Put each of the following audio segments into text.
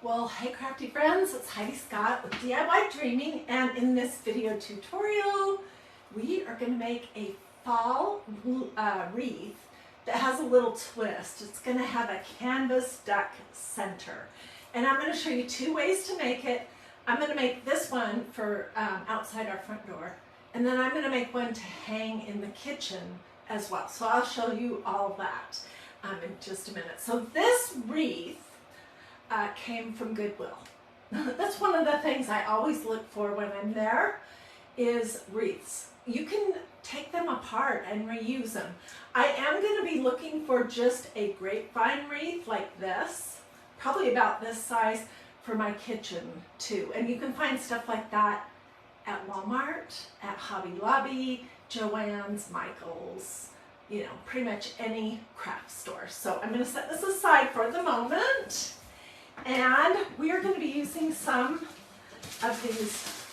Well, hey crafty friends, it's Hiedi Scott with DiyDreaming, and in this video tutorial we are going to make a fall wreath that has a little twist. It's going to have a canvas duck center, and I'm going to show you two ways to make it. I'm going to make this one for outside our front door, and then I'm going to make one to hang in the kitchen as well. So I'll show you all of that in just a minute. So this wreath came from Goodwill. That's one of the things I always look for when I'm there is wreaths. You can take them apart and reuse them. I am going to be looking for just a grapevine wreath like this, probably about this size, for my kitchen too. And you can find stuff like that at Walmart, at Hobby Lobby, Joann's, Michael's, you know, pretty much any craft store. So I'm going to set this aside for the moment. And we are going to be using some of these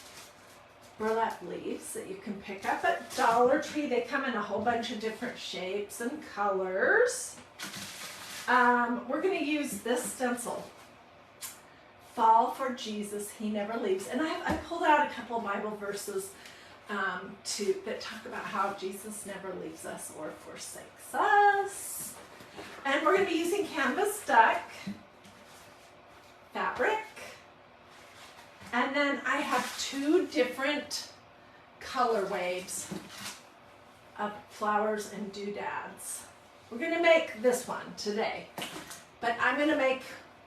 burlap leaves that you can pick up at Dollar Tree. They come in a whole bunch of different shapes and colors. We're going to use this stencil, Fall for Jesus, He Never Leaves. And I pulled out a couple of Bible verses that talk about how Jesus never leaves us or forsakes us. And we're going to be using canvas duck fabric, and then I have two different color waves of flowers and doodads. We're going to make this one today, but I'm going to make,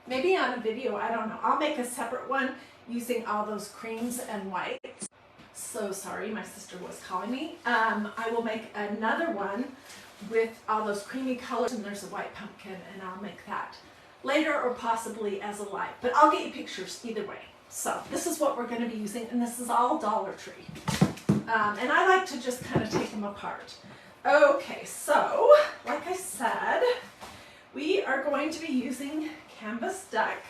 maybe on a video, I don't know, I'll make a separate one using all those creams and whites. So sorry, my sister was calling me. I will make another one with all those creamy colors, and there's a white pumpkin, and I'll make that later or possibly as a light, but I'll get you pictures either way. So this is what we're going to be using, and this is all Dollar Tree. And I like to just kind of take them apart. Okay, so like I said, we are going to be using canvas duck,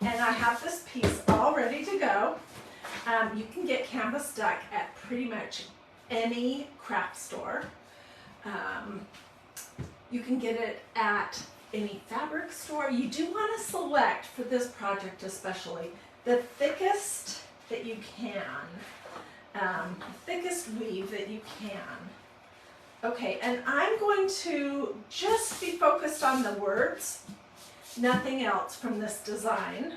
and I have this piece all ready to go. You can get canvas duck at pretty much any craft store. You can get it at any fabric store. You do want to select, for this project especially, the thickest that you can, the thickest weave that you can. Okay, and I'm going to just be focused on the words, nothing else from this design,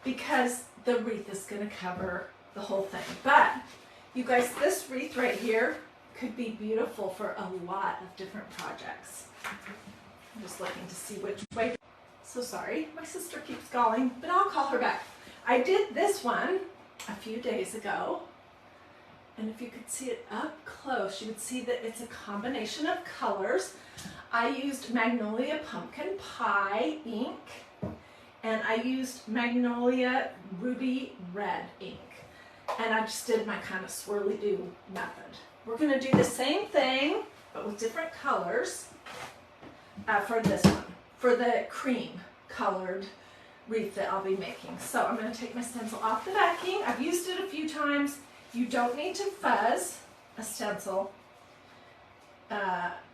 because the wreath is going to cover the whole thing. But you guys, this wreath right here could be beautiful for a lot of different projects. I'm just looking to see which way. So sorry, my sister keeps calling, but I'll call her back. I did this one a few days ago, and if you could see it up close, you would see that it's a combination of colors. I used Magnolia Pumpkin Pie ink, and I used Magnolia Ruby Red ink, and I just did my kind of swirly-do method. We're going to do the same thing, but with different colors. For this one, for the cream colored wreath that I'll be making. So I'm going to take my stencil off the backing. I've used it a few times. You don't need to fuzz a stencil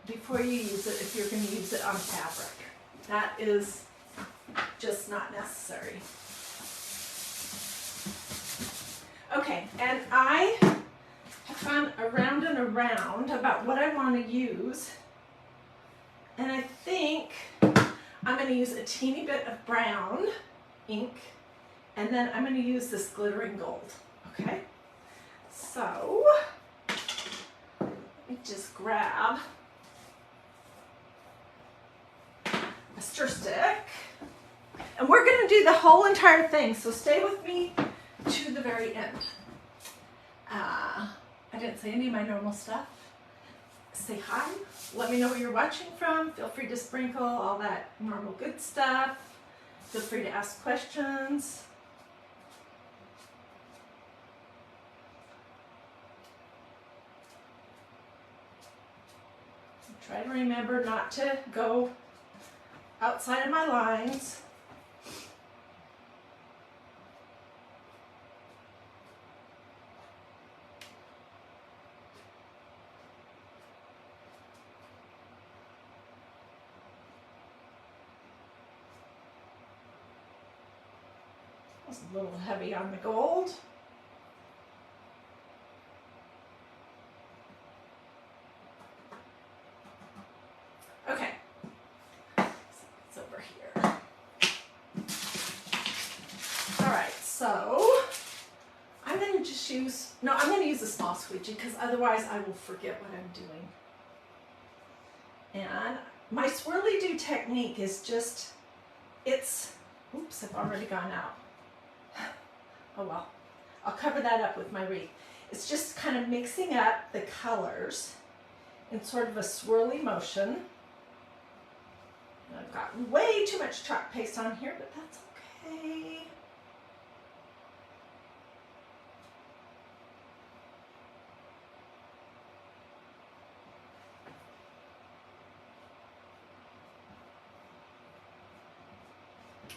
before you use it if you're going to use it on fabric. That is just not necessary. Okay, and I have gone around and around about what I want to use. And I think I'm going to use a teeny bit of brown ink, and then I'm going to use this glittering gold. Okay, so let me just grab a stir stick, and we're going to do the whole entire thing, so stay with me to the very end. I didn't say any of my normal stuff. Say hi, let me know where you're watching from, feel free to sprinkle all that normal good stuff, feel free to ask questions. Try to remember not to go outside of my lines. It's a little heavy on the gold. Okay, it's over here. All right, so I'm going to just use, no, I'm going to use a small squeegee because otherwise I will forget what I'm doing. And my swirly do technique is just, it's, oops, I've already gone out. Oh well, I'll cover that up with my wreath. It's just kind of mixing up the colors in sort of a swirly motion. And I've got way too much chalk paste on here, but that's okay.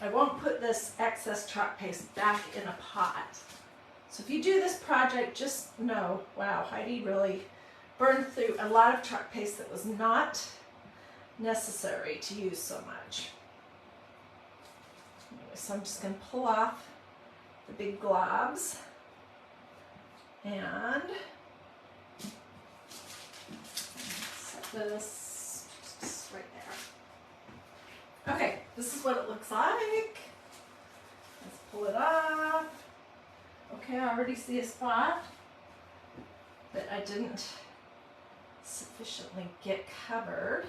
I won't put this excess chalk paste back in a pot. So if you do this project, just know, wow, Heidi really burned through a lot of chalk paste that was not necessary to use so much. Anyway, so I'm just going to pull off the big globs and set this just right there. Okay, this is what it looks like. Let's pull it off. Okay, I already see a spot that I didn't sufficiently get covered.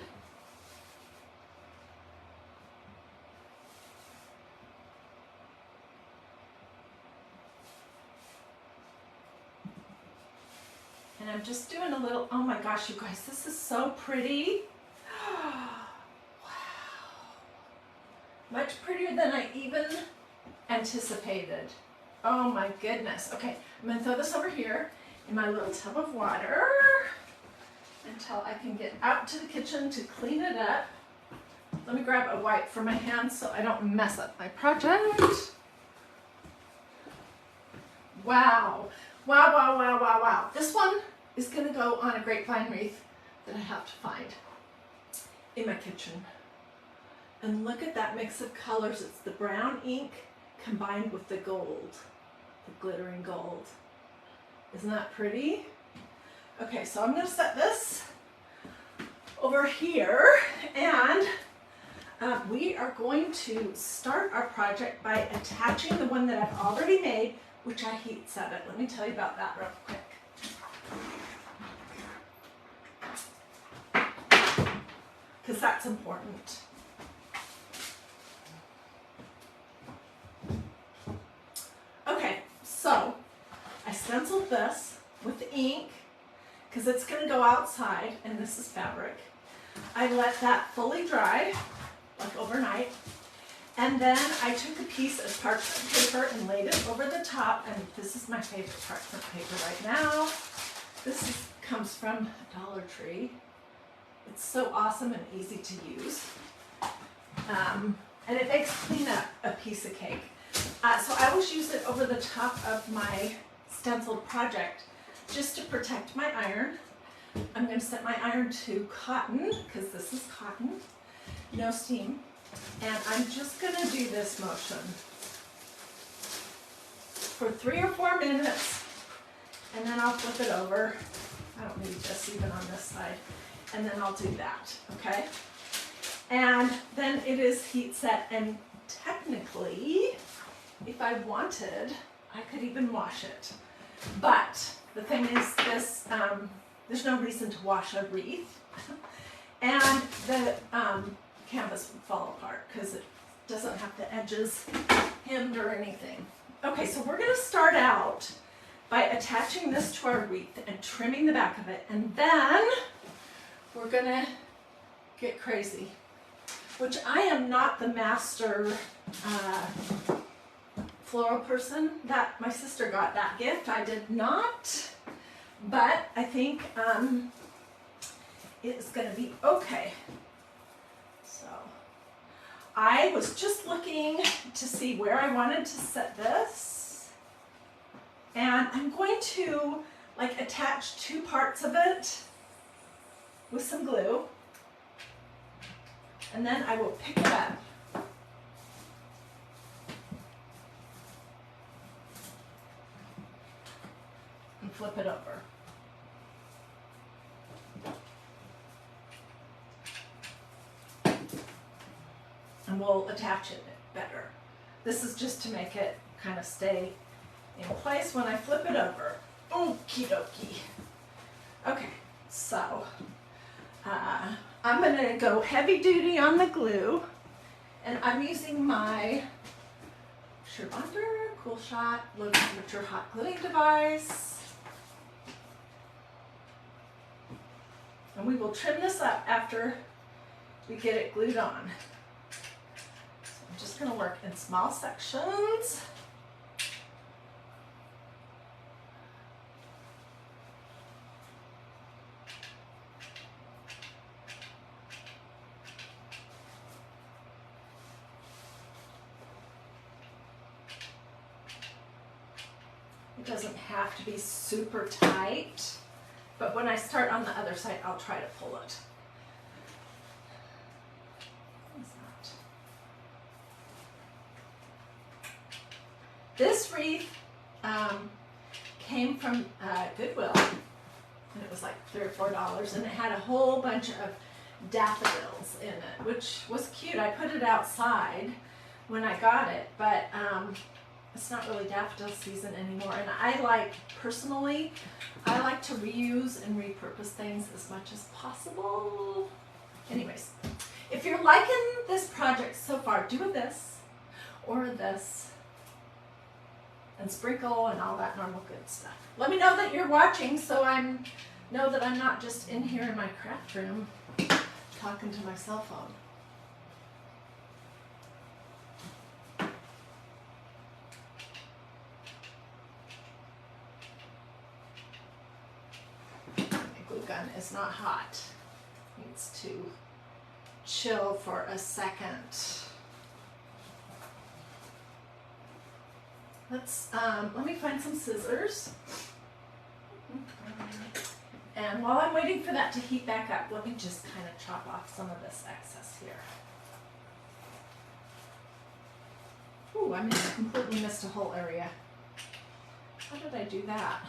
And I'm just doing a little, oh my gosh, you guys, this is so pretty. Wow. Much prettier than I even anticipated. Oh my goodness. Okay, I'm gonna throw this over here in my little tub of water until I can get out to the kitchen to clean it up. Let me grab a wipe for my hands so I don't mess up my project. Wow. Wow, wow, wow, wow, wow. This one is gonna go on a grapevine wreath that I have to find in my kitchen. And look at that mix of colors. It's the brown ink combined with the gold, the glittering gold. Isn't that pretty? Okay, so I'm gonna set this over here and we are going to start our project by attaching the one that I've already made, which I heat set it. Let me tell you about that real quick. Because that's important. Okay, so I stenciled this with the ink because it's going to go outside, and this is fabric. I let that fully dry, like overnight, and then I took a piece of parchment paper and laid it over the top, and this is my favorite parchment paper right now. This comes from Dollar Tree. It's so awesome and easy to use, and it makes cleanup a piece of cake. So I always use it over the top of my stenciled project just to protect my iron. I'm going to set my iron to cotton because this is cotton, no steam, and I'm just going to do this motion for 3 or 4 minutes, and then I'll flip it over. I don't need this even on this side, and then I'll do that, okay? And then it is heat set, and technically, if I wanted, I could even wash it. But the thing is this, there's no reason to wash a wreath. And the canvas would fall apart because it doesn't have the edges hemmed or anything. Okay, so we're gonna start out by attaching this to our wreath and trimming the back of it. And then we're gonna get crazy, which I am not the master floral person. That my sister got that gift. I did not, but I think it's gonna be okay. So I was just looking to see where I wanted to set this, and I'm going to like attach 2 parts of it with some glue, and then I will pick it up flip it over. And we'll attach it better. This is just to make it kind of stay in place when I flip it over. Okie dokie. Okay, so I'm gonna go heavy duty on the glue, and I'm using my Surebonder Cool Shot low temperature hot gluing device. And we will trim this up after we get it glued on. So I'm just gonna work in small sections. It doesn't have to be super tight, but when I start on the other side, I'll try to pull it. This wreath came from Goodwill, and it was like $3 or $4, and it had a whole bunch of daffodils in it, which was cute. I put it outside when I got it, but it's not really daffodil season anymore, and personally, I like to reuse and repurpose things as much as possible. Anyways, if you're liking this project so far, do this or this and sprinkle and all that normal good stuff. Let me know that you're watching so I know that I'm not just in here in my craft room talking to my cell phone. Gun is not hot. It needs to chill for a second. Let me find some scissors. And while I'm waiting for that to heat back up, let me just kind of chop off some of this excess here. Ooh, I completely missed a whole area. How did I do that?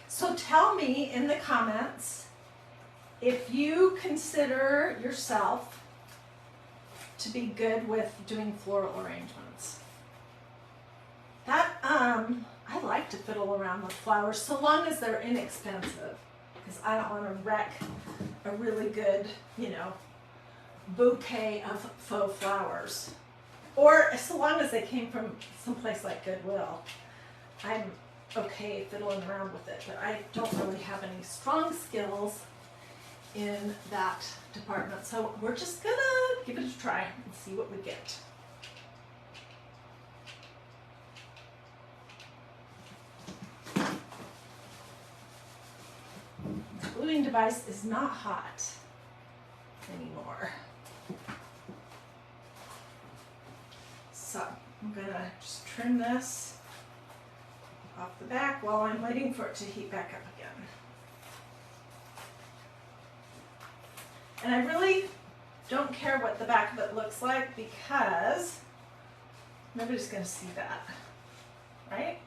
So tell me in the comments if you consider yourself to be good with doing floral arrangements. I like to fiddle around with flowers so long as they're inexpensive, because I don't want to wreck a really good, bouquet of faux flowers. Or so long as they came from someplace like Goodwill. I'm okay fiddling around with it, but I don't really have any strong skills in that department. So we're just gonna give it a try and see what we get. The gluing device is not hot anymore. So I'm gonna just trim this off the back while I'm waiting for it to heat back up again. And I really don't care what the back of it looks like because nobody's going to see that, right?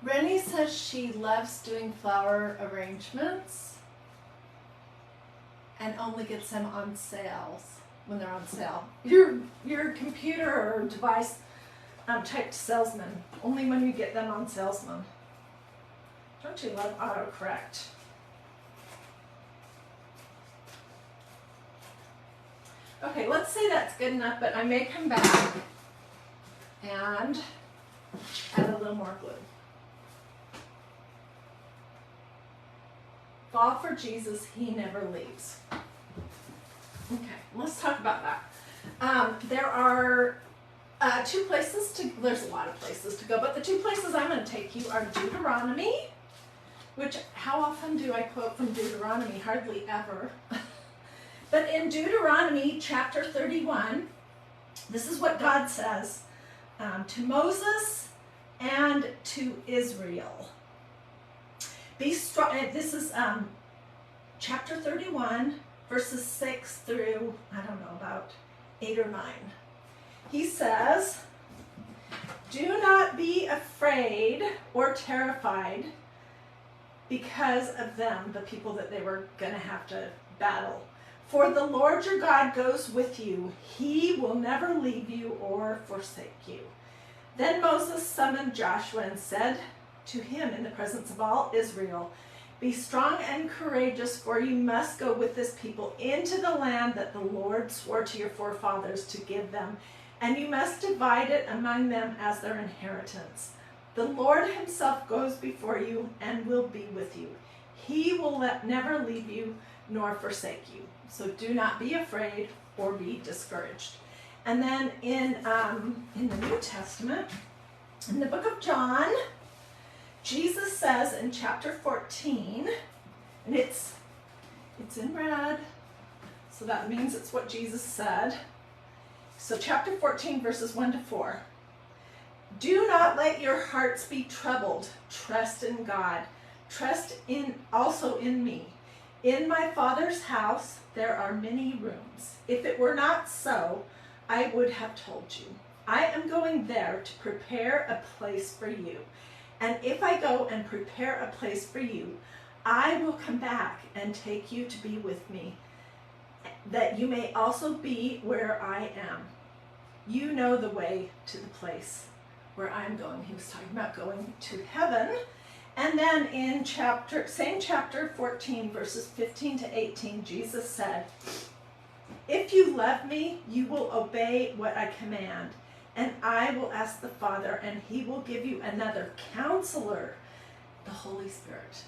Rennie says she loves doing flower arrangements and only gets them on sales when they're on sale. Your computer or device typed salesman, only when you get them on salesman. Don't you love autocorrect? Okay, let's say that's good enough, but I may come back and add a little more glue. Fall for Jesus, he never leaves. Okay, let's talk about that. There are there's a lot of places to go, but the two places I'm going to take you are Deuteronomy, which, how often do I quote from Deuteronomy? Hardly ever. But in Deuteronomy chapter 31, this is what God says to Moses and to Israel. Be strong. This is chapter 31, verses 6 through, I don't know, about 8 or 9. He says, do not be afraid or terrified because of them, the people that they were going to have to battle. For the Lord your God goes with you. He will never leave you or forsake you. Then Moses summoned Joshua and said to him in the presence of all Israel, be strong and courageous, for you must go with this people into the land that the Lord swore to your forefathers to give them, and you must divide it among them as their inheritance. The Lord himself goes before you and will be with you. He will never leave you nor forsake you. So do not be afraid or be discouraged. And then in the New Testament, in the book of John, Jesus says in chapter 14, and it's in red, so that means it's what Jesus said. So chapter 14, verses 1 to 4. Do not let your hearts be troubled. Trust in God. Trust also in me. In my Father's house there are many rooms. If it were not so, I would have told you. I am going there to prepare a place for you. And if I go and prepare a place for you, I will come back and take you to be with me, that you may also be where I am. You know the way to the place where I'm going. He was talking about going to heaven. And then in same chapter 14, verses 15 to 18, Jesus said, if you love me, you will obey what I command. And I will ask the Father, and he will give you another counselor, the Holy Spirit,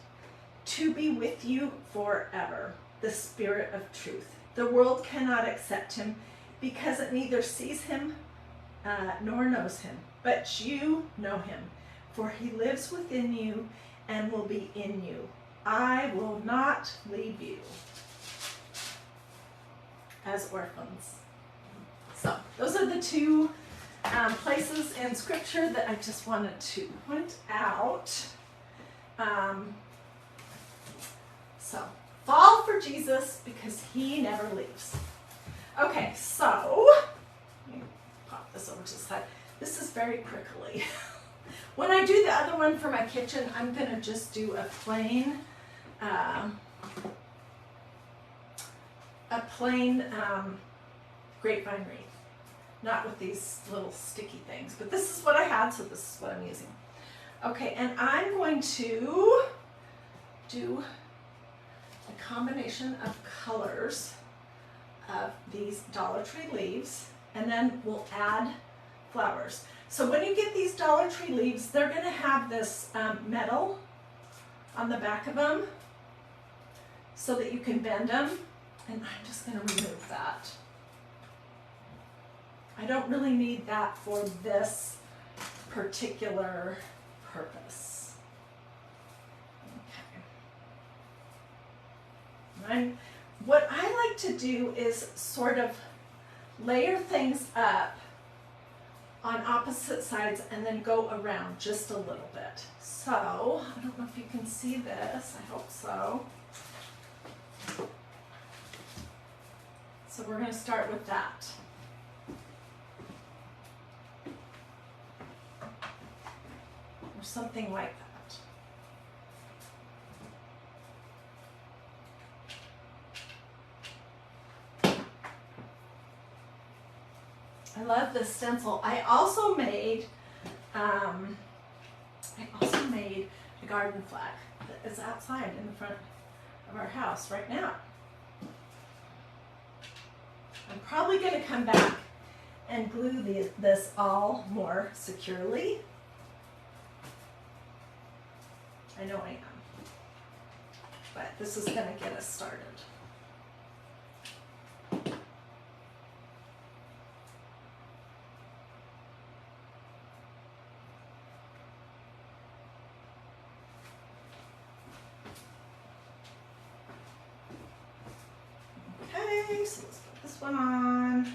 to be with you forever, the Spirit of truth. The world cannot accept him because it neither sees him nor knows him. But you know him, for he lives within you and will be in you. I will not leave you as orphans. So those are the two places in Scripture that I just wanted to point out. So, fall for Jesus because he never leaves. Okay, so, let me pop this over to the side. This is very prickly. When I do the other one for my kitchen, I'm going to just do a plain grapevine wreath. Not with these little sticky things, but this is what I had, so this is what I'm using. Okay, and I'm going to do a combination of colors of these Dollar Tree leaves, and then we'll add flowers. So when you get these Dollar Tree leaves, they're going to have this metal on the back of them so that you can bend them, and I'm just going to remove that. I don't really need that for this particular purpose. Okay. What I like to do is sort of layer things up on opposite sides and then go around just a little bit. So, I don't know if you can see this, I hope so. So we're going to start with that. Or something like that. I love this stencil. I also made a garden flag that is outside in the front of our house right now. I'm probably going to come back and glue this all more securely. I know I am, but this is going to get us started. Okay, so let's put this one on.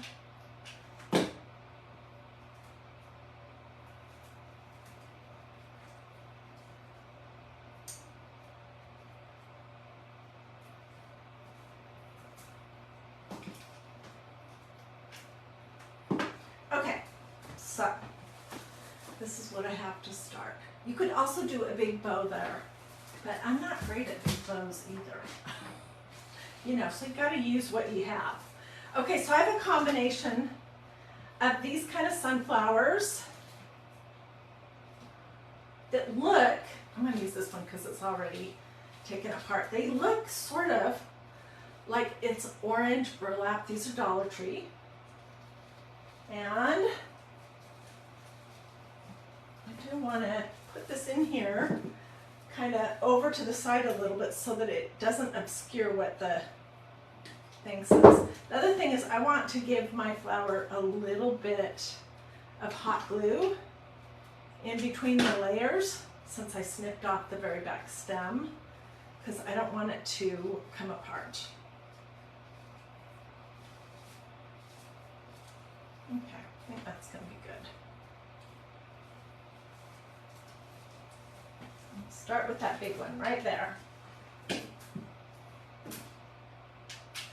Okay, so this is what I have to start. You could also do a big bow there, but I'm not great at big bows either. You know, so you've got to use what you have. Okay, so I have a combination of these kind of sunflowers that look, I'm going to use this one because it's already taken apart. They look sort of like it's orange burlap. These are Dollar Tree. And I do want to put this in here, kind of over to the side a little bit so that it doesn't obscure what the thing says. The other thing is I want to give my flower a little bit of hot glue in between the layers since I snipped off the very back stem because I don't want it to come apart. Okay, I think that's going to be good. Start with that big one right there.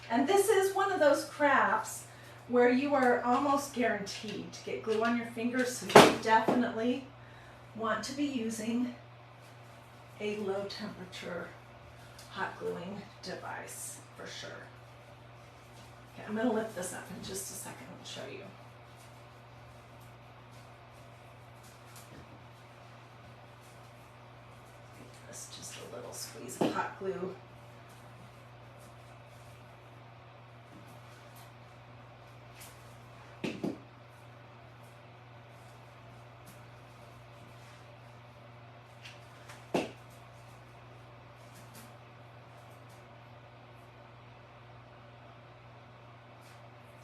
And this is one of those crafts where you are almost guaranteed to get glue on your fingers, so you definitely want to be using a low temperature hot gluing device for sure. Okay, I'm going to lift this up in just a second and show you. Give this just a little squeeze of hot glue.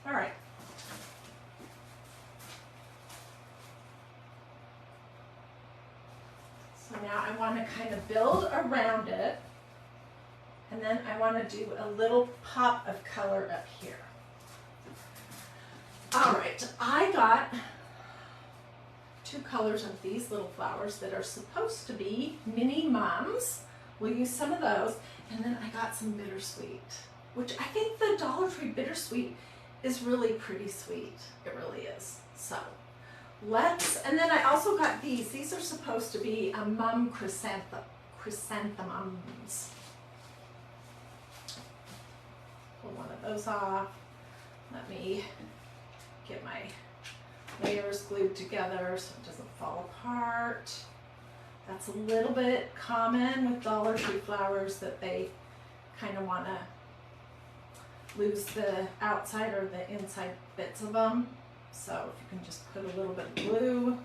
All right. So now I want to kind of build around it, and then I want to do a little pop of color up here. All right, I got 2 colors of these little flowers that are supposed to be mini mums. We'll use some of those, and then I got some bittersweet, which I think the Dollar Tree bittersweet is really pretty sweet. It really is. So let's, and then I also got these. These are supposed to be a mum chrysanthemums. Pull one of those off. Let me get my layers glued together so it doesn't fall apart. That's a little bit common with Dollar Tree flowers, that they kind of want to lose the outside or the inside bits of them. So if you can just put a little bit of glue.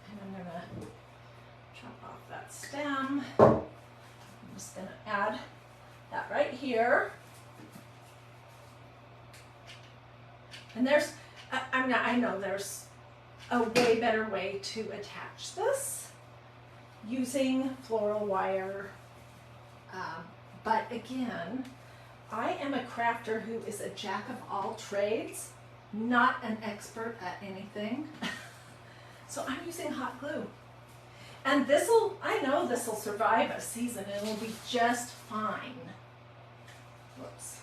And I'm going to chop off that stem. I'm just going to add that right here. And there's, I know there's a way better way to attach this using floral wire, but again, I am a crafter who is a jack of all trades, not an expert at anything. So I'm using hot glue, and this'll, I know this'll survive a season and it'll be just fine. Whoops.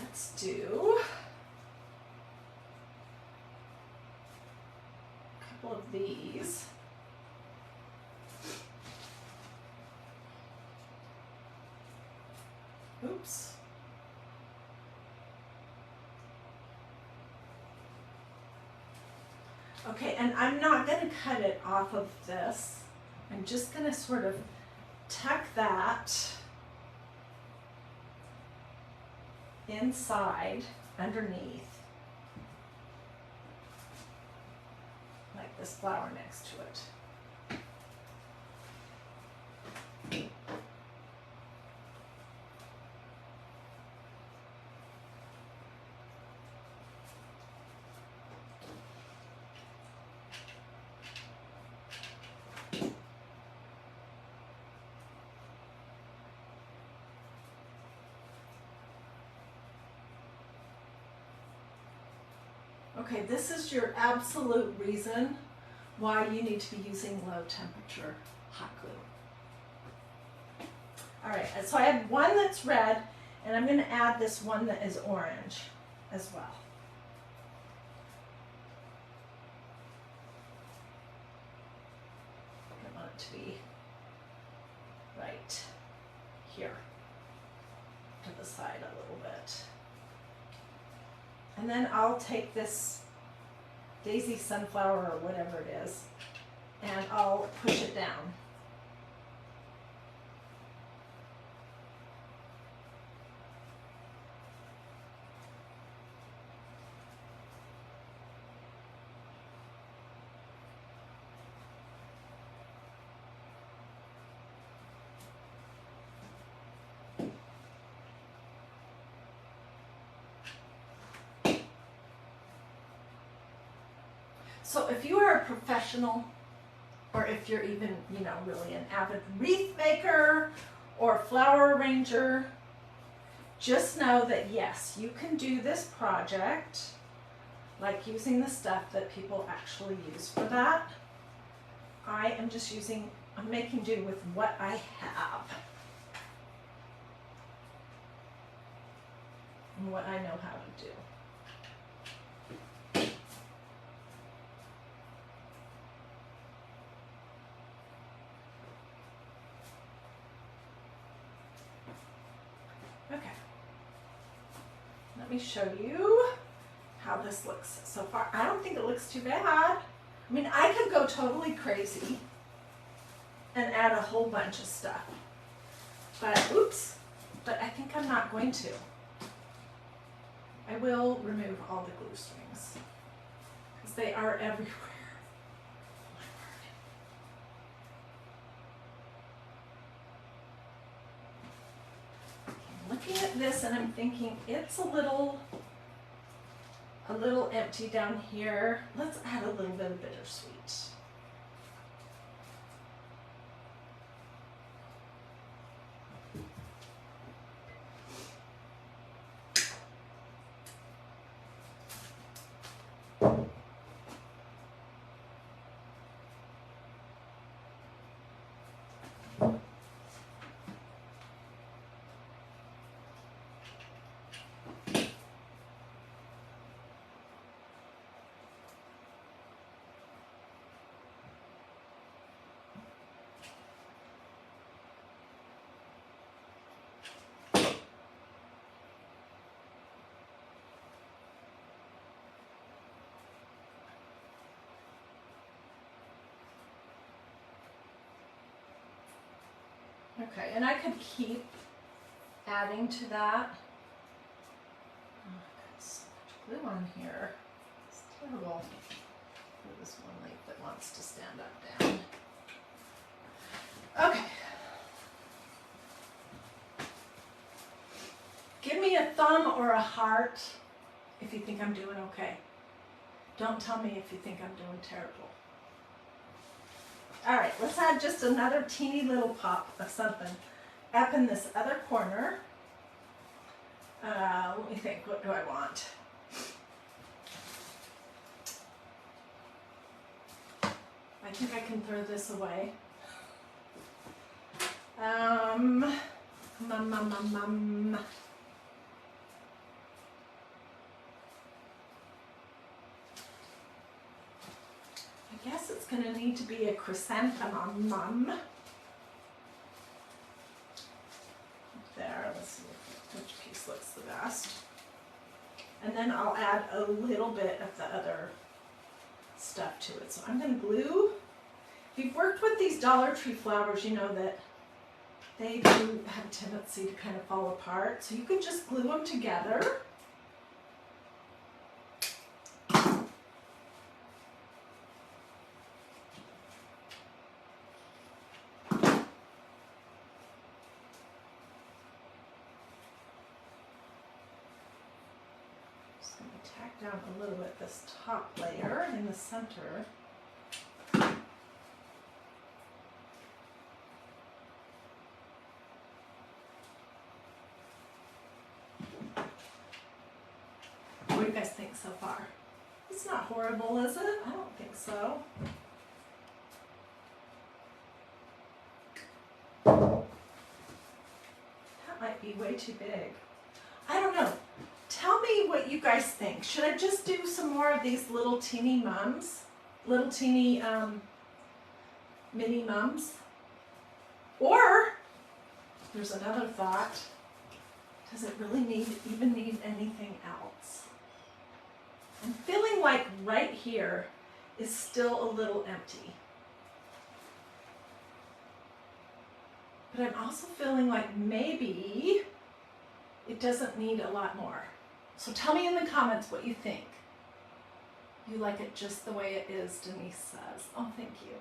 Let's do of these. Oops. Okay, and I'm not going to cut it off of this. I'm just going to sort of tuck that inside underneath, like this flower next to it. Okay, this is your absolute reason why you need to be using low temperature hot glue. All right, so I have one that's red, and I'm going to add this one that is orange as well. I want it to be right here to the side a little bit. And then I'll take this daisy sunflower or whatever it is, and I'll push it down. So if you are a professional, or if you're even, you know, really an avid wreath maker or flower arranger, just know that yes, you can do this project, like using the stuff that people actually use for that. I am just using, I'm making do with what I have and what I know how to do. Okay, let me show you how this looks so far. I don't think it looks too bad. I mean, I could go totally crazy and add a whole bunch of stuff, but oops, but I think I'm not going to. I will remove all the glue strings because they are everywhere. Looking at this and I'm thinking it's a little empty down here. Let's add a little bit of bittersweet. Okay, and I could keep adding to that. Oh, I've got so much glue on here. It's terrible. For this one leaf that wants to stand up down. Okay. Give me a thumb or a heart if you think I'm doing okay. Don't tell me if you think I'm doing terrible. All right, let's add just another teeny little pop of something up in this other corner. Let me think, what do I want? I think I can throw this away. I guess it's going to need to be a chrysanthemum. There, let's see which piece looks the best. And then I'll add a little bit of the other stuff to it. So I'm going to glue If you've worked with these Dollar Tree flowers, you know that they do have a tendency to kind of fall apart. So you can just glue them together. Tack down a little bit this top layer in the center. What do you guys think so far? It's not horrible, is it? I don't think so. That might be way too big. I don't know. Tell me what you guys think. Should I just do some more of these little teeny mums? Little teeny mini mums? Or, there's another thought. Does it really even need anything else? I'm feeling like right here is still a little empty. But I'm also feeling like maybe it doesn't need a lot more. So tell me in the comments what you think. You like it just the way it is, Denise says. Oh, thank you.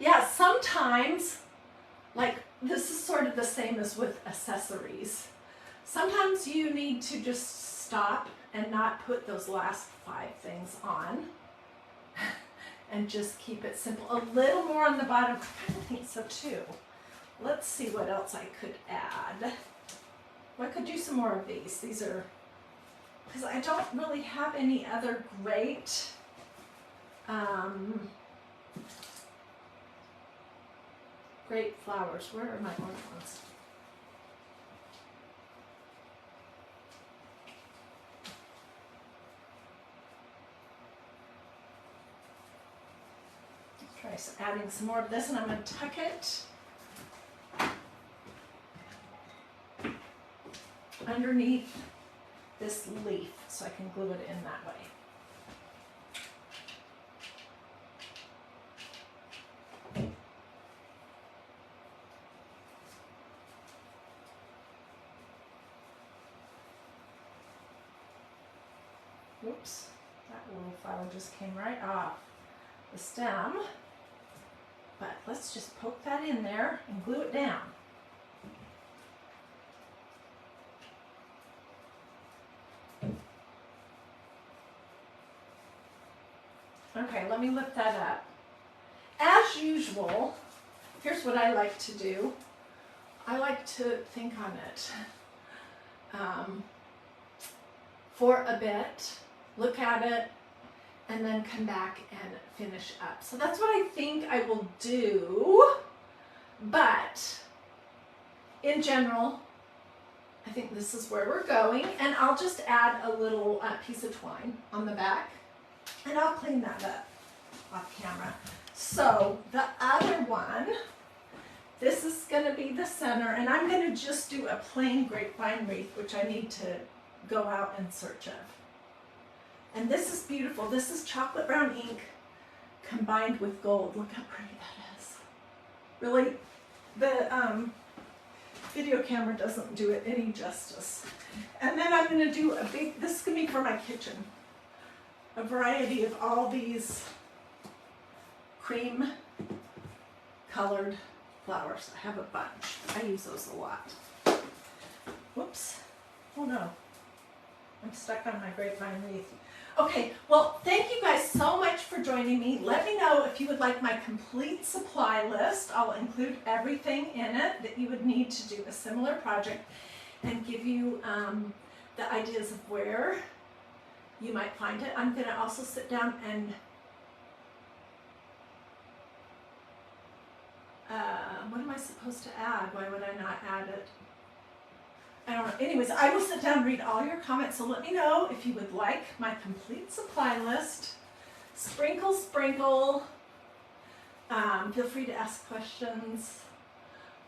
Yeah, sometimes, like this is sort of the same as with accessories. Sometimes you need to just stop and not put those last 5 things on and just keep it simple. A little more on the bottom, I kind of think so too. Let's see what else I could add. Well, I could do some more of these. These are, because I don't really have any other great great flowers. Where are my orange ones? Let's try adding some more of this, and I'm going to tuck it underneath this leaf so I can glue it in that way. Oops, that little flower just came right off the stem, but let's just poke that in there and glue it down. Okay, let me lift that up. As usual, here's what I like to do. I like to think on it for a bit, look at it, and then come back and finish up. So that's what I think I will do, but in general, I think this is where we're going, and I'll just add a little piece of twine on the back. And I'll clean that up off camera. So the other one, this is going to be the center, and I'm going to just do a plain grapevine wreath, which I need to go out in search of. And this is beautiful. This is chocolate brown ink combined with gold. Look how pretty that is. Really, the video camera doesn't do it any justice. And then I'm going to do a big, this is going to be for my kitchen. A variety of all these cream colored flowers. I have a bunch. I use those a lot. Whoops. Oh no. I'm stuck on my grapevine wreath. Okay, well, thank you guys so much for joining me. Let me know if you would like my complete supply list. I'll include everything in it that you would need to do a similar project and give you the ideas of where you might find it. I'm going to also sit down and what am I supposed to add? Why would I not add it? I don't know. Anyways, I will sit down and read all your comments, so let me know if you would like my complete supply list. Sprinkle, sprinkle. Feel free to ask questions,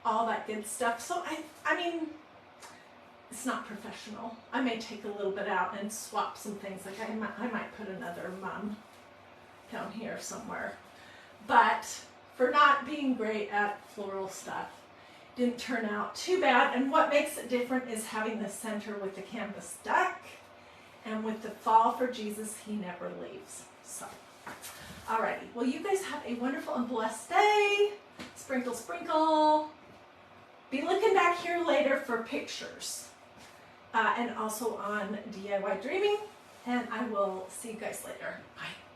all that good stuff. So I mean, it's not professional. I may take a little bit out and swap some things. Like I might put another mum down here somewhere. But for not being great at floral stuff. Didn't turn out too bad, and what makes it different is having the center with the canvas duck, and with the fall for Jesus, he never leaves. So, alrighty, well you guys have a wonderful and blessed day. Sprinkle, sprinkle. Be looking back here later for pictures, and also on DIY Dreaming, and I will see you guys later. Bye.